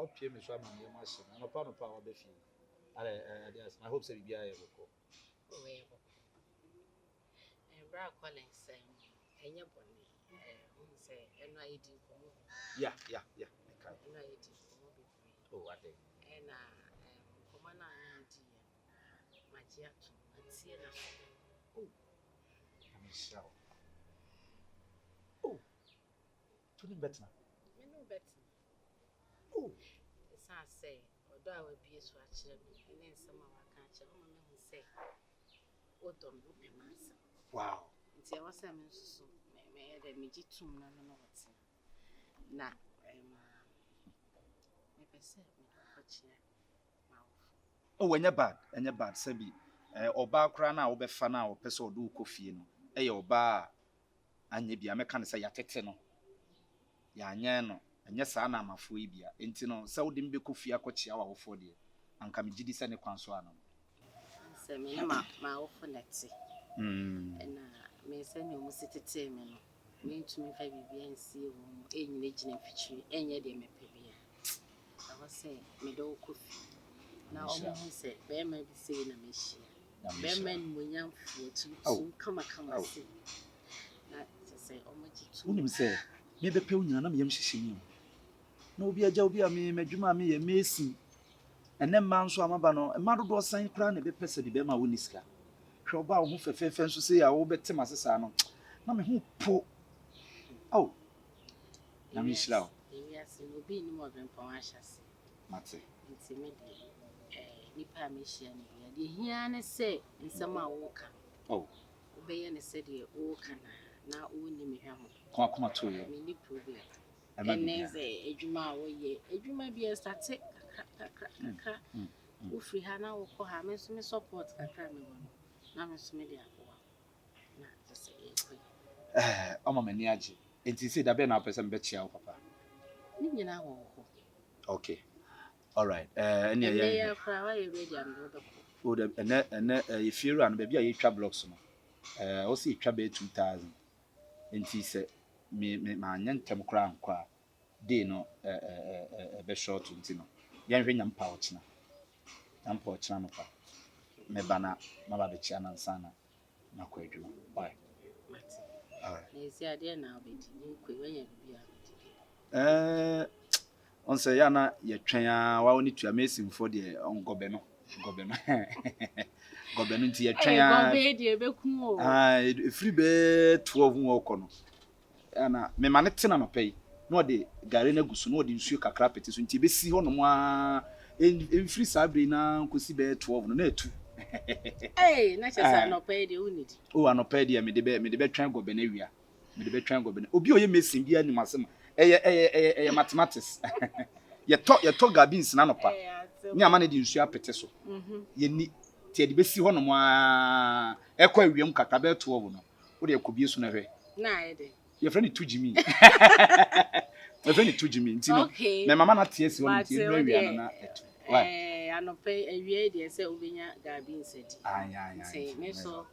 pay me so am your machine. No power be fee. I hope say be I go. Bra calling say enya boni say eno ID komo Yeah. Okay. eno ID komo be Oh, what day? na komo na ID magia to atie na Oh. I'm sure. Oh. Tuni better. Me no better. Oh. It's I say odo a we bie so a kire me ene nsema wa ka kire mo me hu say odom no be mansa. Wow. Nti e wasa me nsusu me de me gitum na no wote na me pese me ko kire ma wo. Oh, enya bad sabi. Oba kra na wo be fa na wo pese odo ukofie no. Eye oba anye bia me kan say yatete no. Ya anye no. Enye saa na amafo yi bia. Enti no se wo de mbe kofie akochia wa wo fo de. Anka me gidi se ne kwanso ano. Se me na ma wo fo neti. Na me se ne omu sitete me no. Me ntumi fa bibia nsie wo mu enyine gine fitri enye de mepe bia. I was say me do kofi. Na omo hu se be ma bi se na me hia. Be ma mu nyamfo tu kama se. Na se omo jitu. Unim se me be pe unyina na me yam hyehyɛ na obi agya obi a me madwuma me ye mesi ene mma nso amaba no mma dodo san kra na be pese de be ma woni sika hwe oba wo fefefe nso se ya wo bete masesa no na me hu po oh na me hyira wo yes obi ni mo ben pon ahyase mate nti me de nipa me hyia ne bia de hia ne se nsem a wo ka oh obeye ne se de wo ka na wo ni me hwa ho koma to yo me ni problem eneze edwuma wo ye edwuma bia start kakra wo free ha na wo ko ha me so me support kakra me wono na me so me de akwa na se oma mani age enti se da be na pese mbe chia wo papa ni nyina wo ho okay all right ene ya fra wa ye ready am do o da ene ye firu an be bia ye twa blocks no o se twa be 2000 enti se me ma anya ntem kra nkwa day no be short enti no yan hwe nyampa ochina no pa me bana ma ba be chia na nsana na kwa adwuma bye na isi ade na obedi ni kwe wanya bibia on say ya na ye twen a wa oni tua mesin fo de ngobe no gobe no nti ye twen a gobe de be kun o free be 12 wo ko no ana me ma ne tena no pay no de gare na gusu no de nsuo kakra pete so nti be si ho no mo a free sabre na nkosi be 12 no na etu na chesa no pay de unity o anopay de me de be twen gobe na wia me de be twen gobe na obi oye mesin bia ni masem eye mathematics ye to gabins na nopa ni amane di nsu apete so ye ni tie de besi ho no mo a ekwa awiem kaka be 12 no wo de ekobie so na hwe na ede ye friend tujimi my friend tujimi nti no me mama na tie si ho nti no awia na etu anope awie de se obenya gabins edi say me so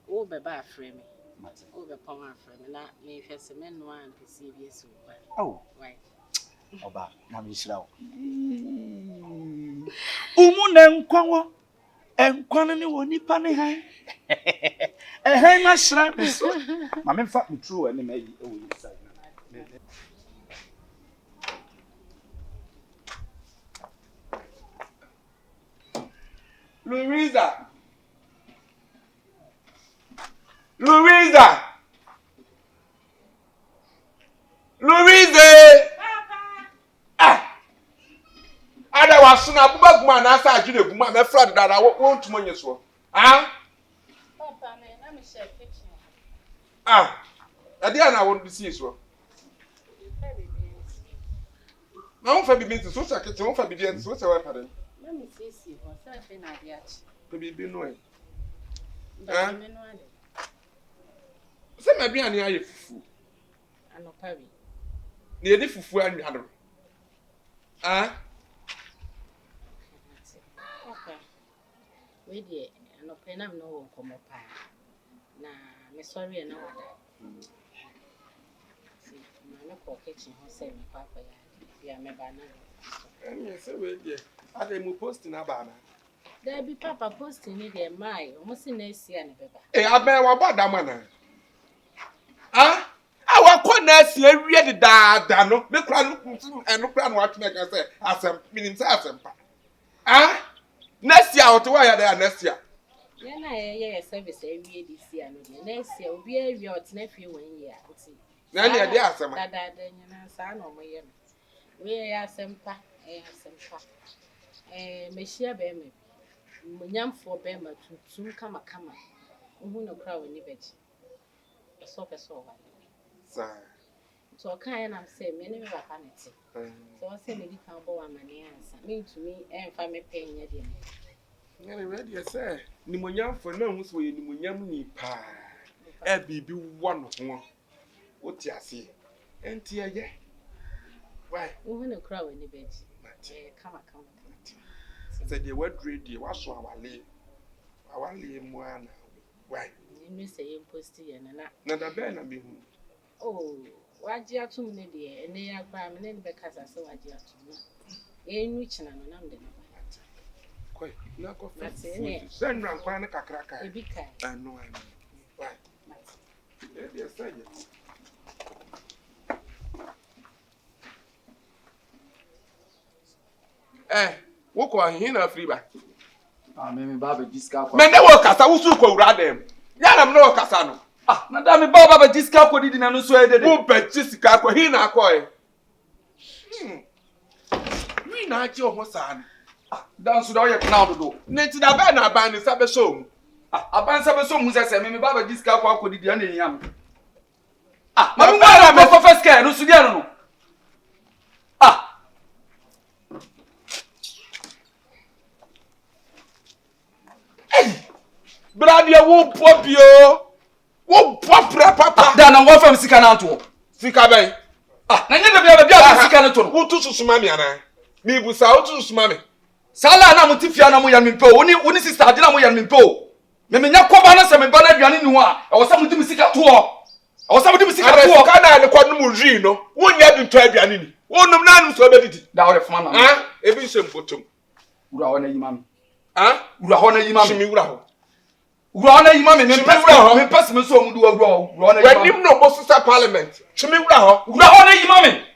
wo be ba afre me o be pon afre me na me hwese me no an pese bi esi oba oh why oba na me shira wo umu na nkwanwo enkwan ne woni pa ne han han na shira me so ma me fa me true ene ma yi e wo yi side na Louisa Ada wasuna buba guma na asa ajire guma me fra dada wo ntumo nyeso papa me na me share kitchen ade ana wo disi so na wo fa bibi so sa kitchen wo fa bibi so sa wa pare na me sisi ho sa fe na dia chi bibi no e me no ade se ma bia ne aye fufu anopawi ne yedi fufu anwa do we de anopa na me no wo komo pa na me sorry na wada si ma me ko kitchen ho se me papa ya me ba na Any say we there. I dey mu post na ba na. There be papa posting ni dey mai. Almost next year na beba. Eh aben wa ba da ma na. Ah? Awa ko na si awie de daada no. Me kura no eno kura no atme ka say asem minim say asem pa. Ah? Next year what wa ya there next year? Yeah na yeah service every this year no dey. Next year obi awie ot na fi 1 year. Na ne dey asem. Dada nyina sa na omo ye no. We ya asempa, asempa. Mehia be me. Munyamfo be ma tuntum kama. Uhu no kra woni beji. So wa. Sa. So kan na say me ne me papa neti. So I say me di kan bo wa mane ansa. Me ntumi emfa me penya de. Ngene we dey say nimonyamfo na hu so ye nimonyam ni pa. E bibi wo no ho. Wo ti ase. Enti ye. Why? Uhu no kra woni beji. Kama. Say the word ready, what so awale mu ana. Why? You say you post ye na. Na da be na be hu. Oh, waji atum ne de ene ya gba me ne be kasa so waji atum. Enu china no nam de na. Koi, na ko fa. Send ran kwa na kakraka. Ebika. I know. Why? Yes, say it. Woko ahin na free ba. Me ba be diska kwa. Me ne wo kasa wusu ko wura dem. Ya na me no kasa no. Na da me ba be diska kwa didi na no so edede. Wo be disika kwa hin na akoy. Mi na achi oho sa ni. Dan so da ye kana dodo. Ne ti da ba na ban ni sabe so mu. Aban sabe so mu se me ba be diska kwa didi na enyam. Ma me ba me for first care no so dia no. Bradia wo popio. Wo popra papa. Da na wo fam sika na to. Sika ben. Na nye da bia sika na to no. Wo tu susuma mi ana. Mi busa wo tu susuma mi. Sala na mutifia na mo ya mi pe o. Oni sister ade na mo ya mi pe o. Me nya koba na se me ba na aduane ni ho a. E wo sa mutim sika to o. E wo sa mutim sika to o. Ka na ne kwa no mu ri no. Wo nya bi to aduane ni. Wo num na num so be didi. Da wo refuma na. Ebi nsem potom. Ura ho na yi mami. Ura ho na yi mami. Chimi ura ho. Ura na yi mami me pes me so mu du ura na yi mami. Wenim no bo sister parliament. Chimi ura ho. Ura ho na yi mami.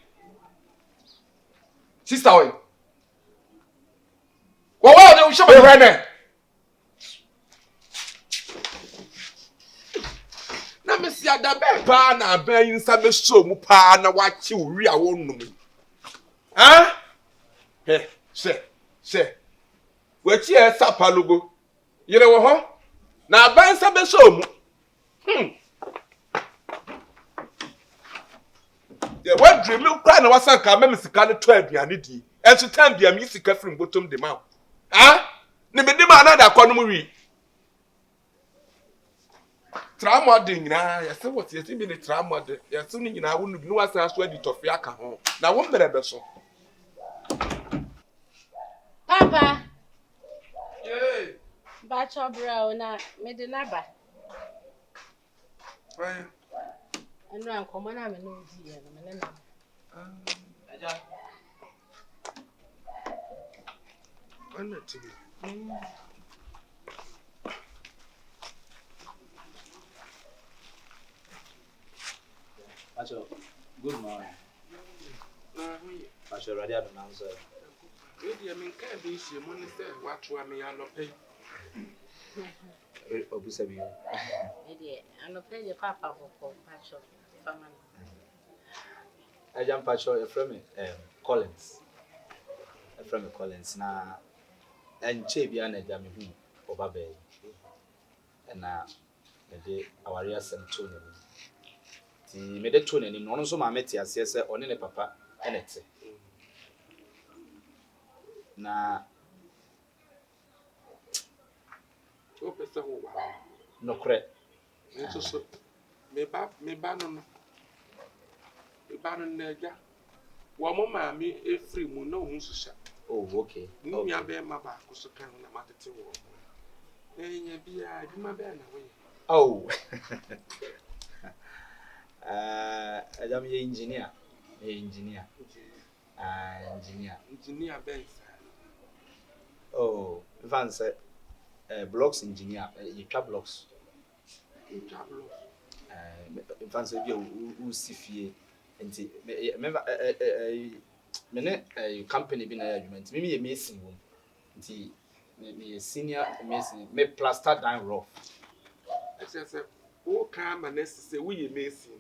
Sister oy. Wo de usha ba hwene. Na me sia da be pa na ba yin sa be so mu pa na wa chi uri a wonnum. Se. We chi e sapa logo. Yere wo ho. Na ban sa be so mu. The word dream you cry na wasan ka me sika ne to aduane di. Enso time bia me sika from bottom de ma. Ne me de ma na da kwa no mu wi. Trauma de nyina ya se what yesi bi ne trauma de. Ya so ni nyina wo nu wasan so adi tofi aka ho. Na wo mbere be so. Papa. Yeah. Bacho bro na me de naba. Why? Anu ankomo na me no di ye no me na. Aja. Ana tibi. Pacho, good morning. Pacho, ready to answer. Ready, I mean, can't be she money say what to me I no pay. Obusabi. Ready, I no pay the papa for Pacho family. I jam Pacho a friend Collins. A friend Collins na and Chabia and Jammy Oba Bay. And now the day our real son Tony. Ti made a tune and no so my meti as yes on any papa and it. Na no credit. So me ba no. Me ba no neja. Wa mo ma mi e free mu no hu susha. Oh, okay. Ni mi abe ma ba ko so kan na matete wo. Enya bia aduma be na we. Oh. I'm an engineer. Engineer Ben. Oh, Van said blocks engineer, you trap blocks. Van said you see fear. And remember, a company been argument. Maybe a mason room. Me senior mason, me plaster down rough. I said, oh, come and necessary, we mason.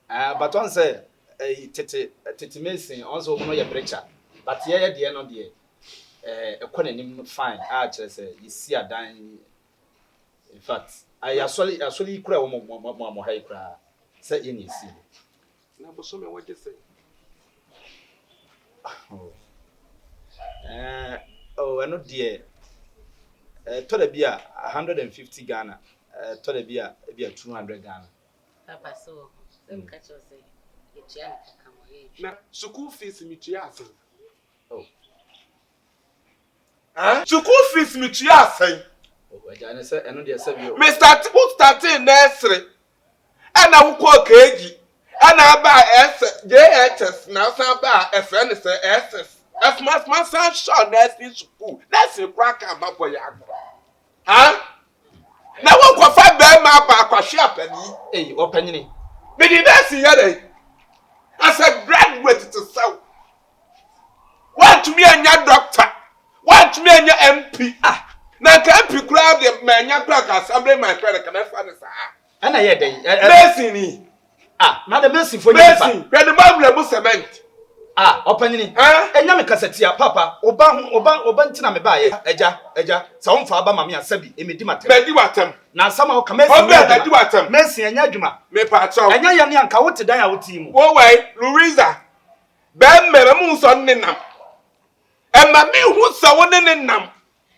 But on say, a tete mason also know your breacher. But yeah, the end of the a quantity fine. Actually, say, you see a dying. In fact, I actually cry more high cry. Say in your sea. Now, but show me what you say. Oh, I know, dear. Told a beer 150 Ghana. Told a beer 200 Ghana. Papa, so catch us say, now, school fees me to ask. Oh, school fees me to ask. Oh, I said, I know they said you. Mr. Who started nursery, and I will call KG, and I buy JHS now. Some buy a friend is SS. As my son shot nursing school. That's a crack about for you. Huh? Now, what can find bear my back or shop and Hey, open it. but the nursing yet. As a graduate to sell. Want to me and your doctor. Want to me and your MP. Now, can't you grab the man, your crack assembly, my friend, can I find us? And I had Nursing. Not a mercy for Nursing, where the Bible cement. Open it. And Yamaka said, Papa, Obantina me buy Eja, some for Abama Sabi, Emidima, Mediwatem. now somehow come in, Mediwatem. Mercy and Yajuma, Me patcho. and Yayan Kawa to die our team. Wo way, Louisa. Ben Melamus on Ninam. And my me who saw one in Nam.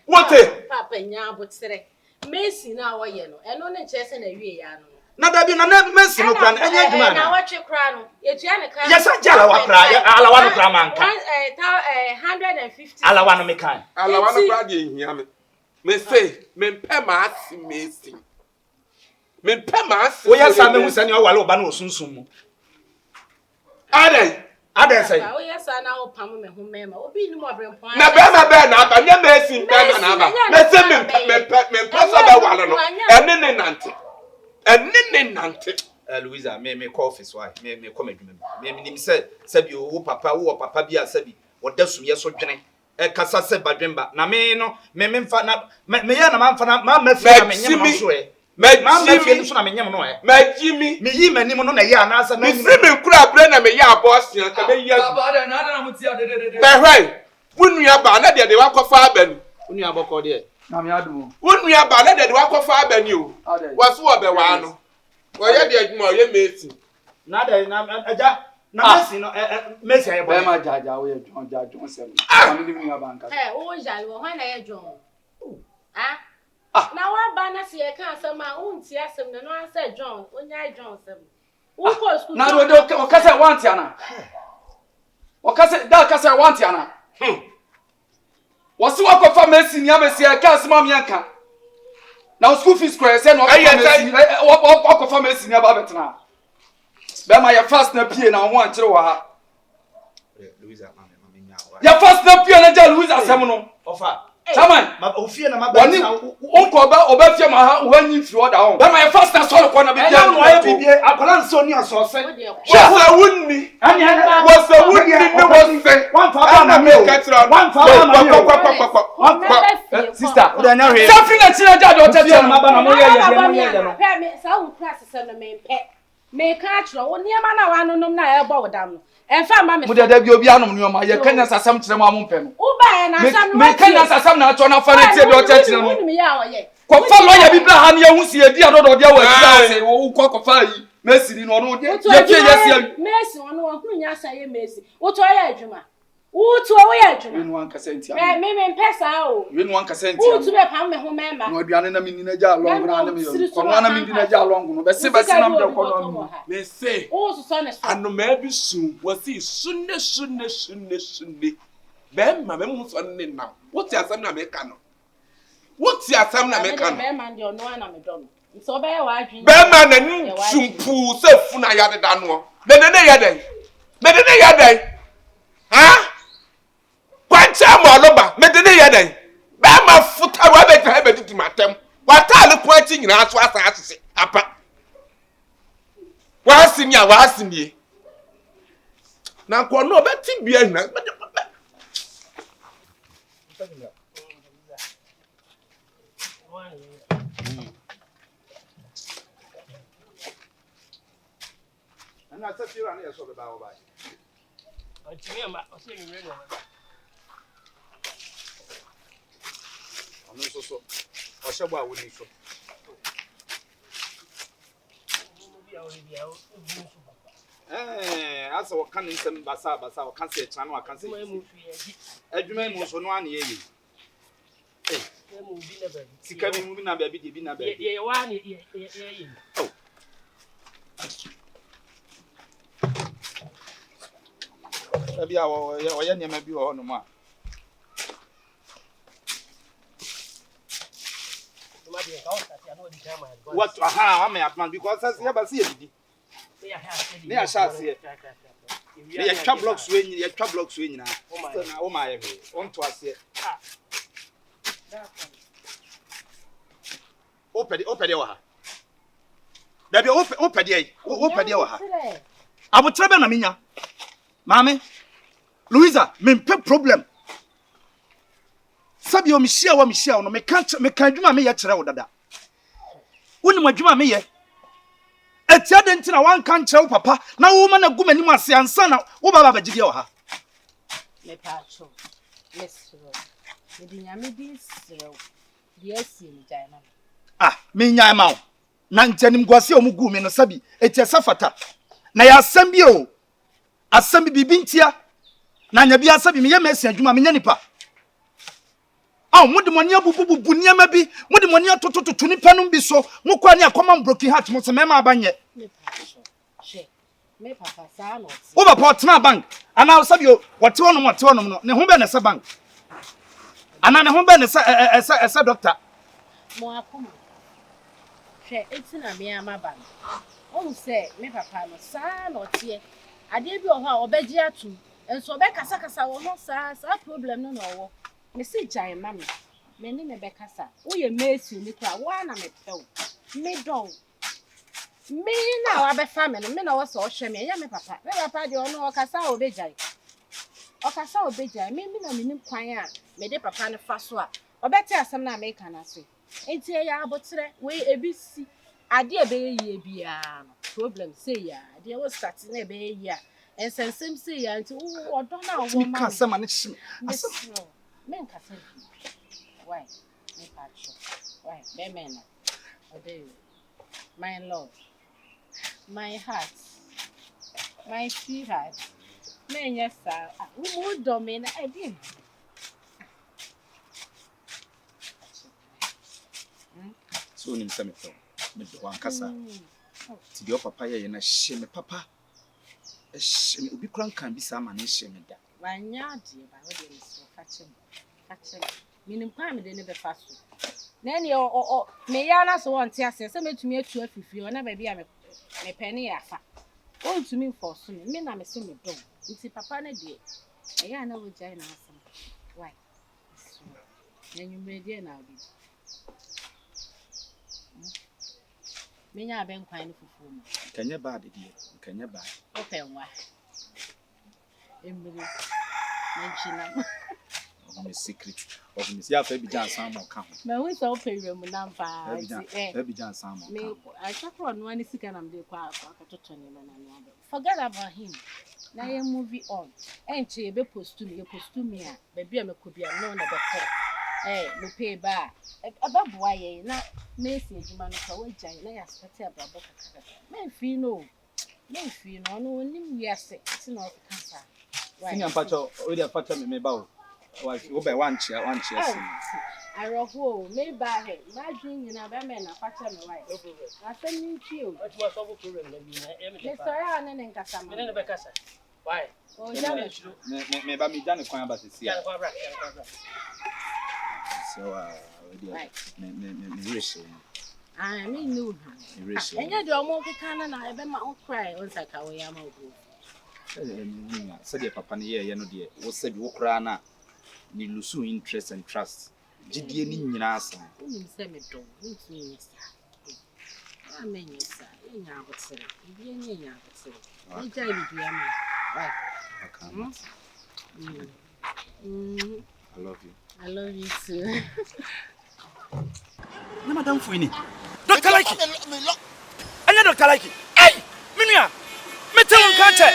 What a Papa, ya but say, Macy now, and on a chest and a year. Not that be no mercy, no plan, and Yajuma. Now what you crown? Yes, I Jala, I want to cram 150. Alawana Mekan. Alawana Brady here. Me say, men pemas, Macy. Men pemas. We are some who send your Walobano Sunsum. Are they say? Oh, yes, I now Pamma who member will be no more brain point. Na bema bena ba nye mesi bena na ba. Me se me pesa ba wala no. Ene nante. Ene nante. Louisa, me call office why? Me come adwuma. Me nim say bi wo papa bi asabi. Wo dasum ye so dwene. E kasa se badwemba. Na me no me mfa na me ya na manfa na ma mafi na me nyem no so e. Me so na me nyem no e. Me jimi. Me yi manim no na ya na asa na. Me free me kura bre na me ya boss ya ka be ya. Baba de na na mutia de. Be hwai. Wunu ba na de wakofa abani. Wunu aboko de. Na me adum. Wunu ba na de wakofa abani o. Waso obe wa no. Wo ye de adwuma o ye mesi. Na de na aja na mesi no mesi aye bo. Be ma jaja wo ye John sem. Na me nim banka. O jale wo hwan na ye John. Na wa ba na se ye kan asem a unti asem na no answer John, onya John sem. Wo ko school. Na do o ka say want ana. O ka say da ka say want ana. Wasi wakofa mesi ni amesi e ka asem am yanka. Na school fees cry say no wakofa mesi ni aba betena. Be ma ye fast na pie na ho ankyere wa ha. Louisa mama nya wa. Ye fast na pie na ja Louisa asem no. Ofa. Saman, ma ofie na ma ba na unko oba fie ma ha wanyi firi oda ho. Be ma ye fast na so ko na be dia no aye bibie akola nso ni aso se. Wasa wunni. Wasa wunni ne wose. Wan fa ba na me. Wan fa ba na me. Sister, o da nya hwe. Safi na chira ja do tete ma ba na mo ye no. Pe me sa wu class se no me pe. Me ka chiro wo niam na wa nonom na e bo wodam no. Enfa ma me. Mu de bi obi anom ni o ma ye kanya sasam kire mo amon pe no. Wo ba na asam no. Me kanya sasam na ato na fa na tie do tete no. Wo mi ya wo ye. Ko fa lo ya bi bla ha na ye hu si edi adodo de wa ti ase wo ko fa yi. Messi ni no de. Ye tie yesi. Messi ono wo hunu nya sa ye Messi. Wo to ya adwuma. Wo to wo ya adwuma. We no an kasa ntia. Me pesa o. We no an kasa ntia. Wo to be pam me ho memba. No aduane na mi ni na ja long na na me yo. Ko no na mi ni na ja long no. Be se na me de ko no. Me say. O so so ne so. Anoma bi sun wasi sunne. Be ma me mu so ne nam. What ya sam na me ka no. What ya sam na me ka no. Be man de ono na me do no. So be ya wa adwin. Be ma na ni sumpu se fu na ya de da no. Me ne ya den. Kwancha mo loba me de ne yeden. Ba ma futa wa be tra be tutu matem. Wa ta le kwanchi nyina so asa asese apa. Wa asimi. Na ko no be ti bia na. Ana sa fira na yeso be ba wo ba. Antiema, o se mi reno. Ono so. O se bo a woni so. Asa wo kan nsem basa wo kan se chana wo kan se. Adwuma mu so no ana ye yi. Sika bi mu bi na ba bi de bi na ba. Ye wa ni ye. Abi a wo ye nyema bi wo no mu a. What aha am I man because as you see it. Me a share see. Me a twa blocks we nyina. So na o ma ye we. On to ase. Opede wa ha. Da bi opede wa ha. Abotre be na menya. Mame Louisa, me mpe problem. Sabi o mi share no me kan adwuma me ye kire wo dada. Woni adwuma me ye. Etia de ntina wan kan kire wo papa na wo ma na guma ni ase ansa na wo baba bagide wo ha. Me pacho. Yes, me di nyame di srew. Di asi mi jai na. Ah, me nyaa ma wo. Na ntanim gwase o mu gu me no sabi etia safata. Na ya asem bi o. Asem bibi ntia. Na nya bi asabi me ye ma asi adwuma me nya nipa. Ah, mudimoni abububu niama bi, mudimoni atototo nipa no bi so, mukwa ni akoma broken heart mo se mema abanye. Me papa sa no. Wo ba potna bank. Ana sabi o, wote wonom no. Ne ho be na se bank. Ana ne ho be na se doctor. Mo akoma. Hwe etina me ama bank. O se me papa no sa no tie. Ade bi o ho a obeji atu. Enso be kasa wo no sa problem no no wo. Me say jai mama. Me ni me bekasa. Wo ye mesi ni kwa wa na me pew. Me don. Me na wa be family. Me na wo so hwe me. Ya me papa. Me papa de ono okasa obejai. Okasa obejai. Me na me nim kwan a me de papa ne fa so a. Obeti asem na America na so. Enti ya abotre we ebisi. Ade e be ye bia no. Problem say ya. Ade wo start na be ye ya. Ensensem say ya nti wo do na wo ma. Ka asem ane him. Men kasa why me pacho why me na ode my love my heart my sweetheart men yes sir who do me na edi So nim se me to me do wan kasa ti de papa ye na hye me papa hye me obi kran kan bi sa ma na hye me da wanya de ba wo de so kache minim kwa me de ne be faso na ne o me ya na so won ti ase se metumi atu afifie ona ba bia me pene ya fa o ntumi force me na me se me don nti papa na de e ya na wo jai na asem why na nyumre de na obi me nya ben kwan ne fufu mu kanye bad de kanye bad open wa emre na china of my secret of me see afa bi jan san mo ka ho me we so period mu na mpa bi jan san mo me I talk about no any sika na me kwa akatoto ni na na forget about him na ye movie on enche ye be post me a ba bia me ko bia no na be ko me pay ba ababoa ye na me si ejuma no ka wagyan na ya spete ababo kaka me fi no no nim wiase ti na o kasa senior pacho we dey pacho me ba o wo be one chair sin Aroho me ba he ma dwin nyina ba me na pacho me wai na sami nti o What was over problem na bi na e me me sorry ane ne nkasa ma me ne be kasa why o ja me ba mi jane kwan ba sisi ya kwa bra so me wish I mean no me wish enye de omo keka na ebe ma on cry on saka we ya ma obo said your papa near you know dear was said you crana ni lose interest and trust gidie ni nyina asa Unim se me do ntumi nsa amenye sa enya abotere bibie enya abotere ija bibia ma right I love you. I love you too. Na madam Fuini. Dr. Like. Anya Dr. Like. Hey, minua. Me tell un kanche.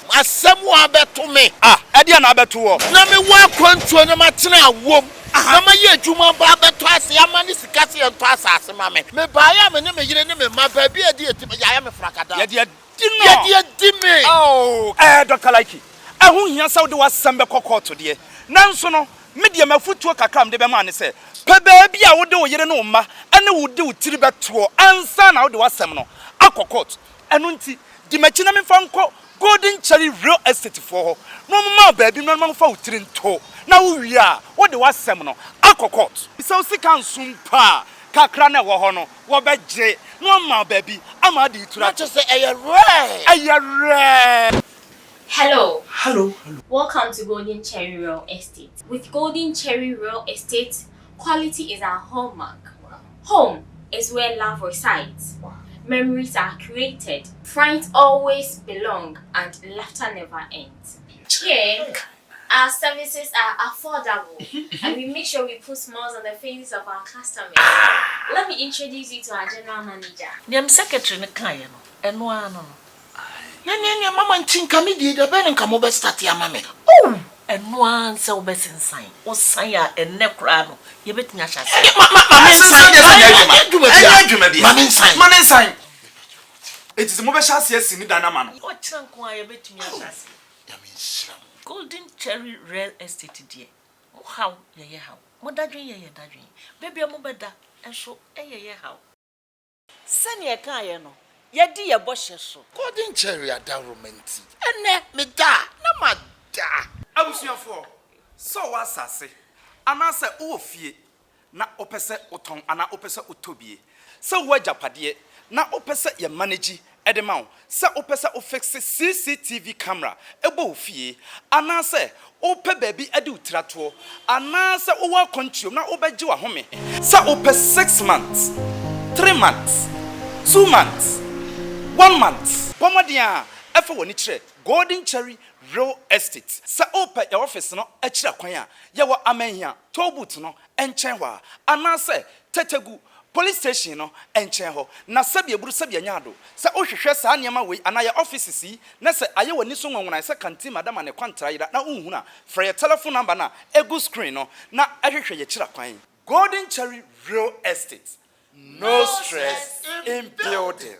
Asem wa beto me. E dia na beto wo. Na me wa kwantuo na matena awom. Na ma ye adwuma ba beto ase ama ni sika se ento asase ma me. Me ba ya me ne me yire ne me ma ba bi edi eti ya me frakada. Ye dia di no. Ye dia di me. Oh, Dr. Like. Ehun hia sa wo de wasem be kokko de. Nanso no, me de mafutuo kakram de be ma ne se. Pe ba bia wo de wo yire no ma, ene wo de wo tiri beto ansa na wo de wasem no. Akokot. Enu nti di machi na me fa nko Golden Cherry Real Estate for no ma baby no ma fa wo tiri nto. Na wo wi a wo de wasem no. Akokot. Bisa wo sika nsum pa. Kakra na wo ho no wo begye no ma baby ama de itura. Not just say ayare. Hello. Hello. Welcome to Golden Cherry Real Estate. With Golden Cherry Real Estate, quality is our hallmark. Wow. Home is where love resides. Wow. Memories are created. Friends always belong and laughter never ends. Here, our services are affordable and we make sure we put smiles on the faces of our customers. Let me introduce you to our general manager. Dem secretary ne kan ye no. Eno ano. Nya mama ntinka me die de be nka mo be start ya mama. Oh, eno an se obesensan. O san ya enne kra no. Ye betumi a hyase. Mama nsan. It is mo be hyase asini dana ma no. O kyenko a ye betumi a hyase. Golden Cherry Real Estate die. O how ye how. Mo dadwen ye dadwen. Baby mo beda enso ye how. Sane ye kan ye no. Ye di ye bohye so. Golden Cherry adornment. Ene me da na ma da. Abusuafo. So wasase. Anase wo fie na opese oton ana opese otobie. Se wo ajapade na opese ye manage edema. Se opese o fixe CCTV camera ebo fie. Anase ope baby edi utrato. Anase wo wa control na obeji wa home. Se ope 6 months, 3 months, 2 months, 1 month. Pomodia efe woni kire Golden Cherry Real Estate. Sa open your office no akira kwan a ye wo amahia tobut no enchen ho anase tetegu police station no enchen ho na sabia buru sabia nyado sa ohwehwe sa niam we anaye offices yi na se aye woni so nwonwona se kanti madam ne kwantara yida na unhuna free telephone number na egu screen no na ahwehwe ye kira kwan. Golden Cherry Real Estate. No stress in building.